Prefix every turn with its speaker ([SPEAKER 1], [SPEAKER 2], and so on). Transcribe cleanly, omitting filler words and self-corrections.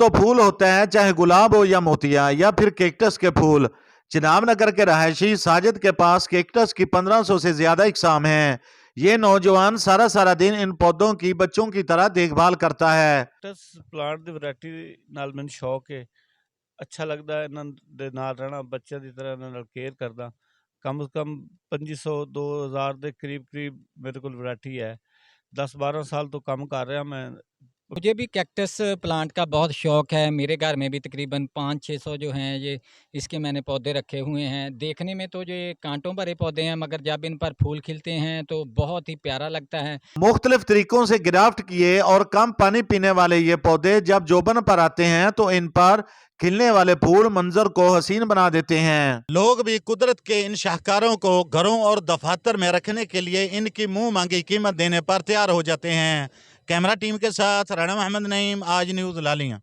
[SPEAKER 1] तो फूल होता है, चाहे गुलाब हो या मोतिया या फिर कैक्टस के फूल। चिनाब नगर के रहायशी साजिद के पास कैक्टस की 1500 से ज्यादा इकसाम हैं। ये नौजवान सारा सारा दिन इन पौधों की बच्चों की तरह देखभाल करता है।
[SPEAKER 2] कैक्टस प्लांट ਦੀ ਵੈਰਾਈਟੀ ਨਾਲ ਮੈਨੂੰ ਸ਼ੌਕ ਹੈ। ਅੱਛਾ ਲੱਗਦਾ ਹੈ ਇਹਨਾਂ ਦੇ ਨਾਲ ਰਹਿਣਾ, ਬੱਚਿਆਂ ਦੀ ਤਰ੍ਹਾਂ ਇਹਨਾਂ ਨਾਲ ਕੇਅਰ ਕਰਦਾ। ਕਮ ਸੇ ਕਮ 2500 2000 ਦੇ ਕਰੀਬ ਕਰੀਬ ਮੇਰੇ ਕੋਲ ਵੈਰਾਈਟੀ ਹੈ। 10-12 ਸਾਲ ਤੋਂ ਕੰਮ ਕਰ ਰਿਹਾ मैं।
[SPEAKER 3] मुझे भी कैक्टस प्लांट का बहुत शौक है। मेरे घर में भी तकरीबन 500-600 जो हैं ये इसके मैंने पौधे रखे हुए हैं। देखने में तो ये कांटों भरे पौधे हैं, मगर जब इन पर फूल खिलते हैं तो बहुत ही प्यारा लगता है।
[SPEAKER 1] मुख्तलिफ तरीकों से गिराफ्ट किए और कम पानी पीने वाले ये पौधे जब जोबन पर आते हैं तो इन पर खिलने वाले फूल मंजर को हसीन बना देते हैं। लोग भी कुदरत के इन शाहकारों को घरों और दफातर में रखने के लिए इनकी मुंह मांगी कीमत देने पर तैयार हो जाते हैं। कैमरा टीम के साथ राणा मोहम्मद नईम, आज न्यूज़ लालियां।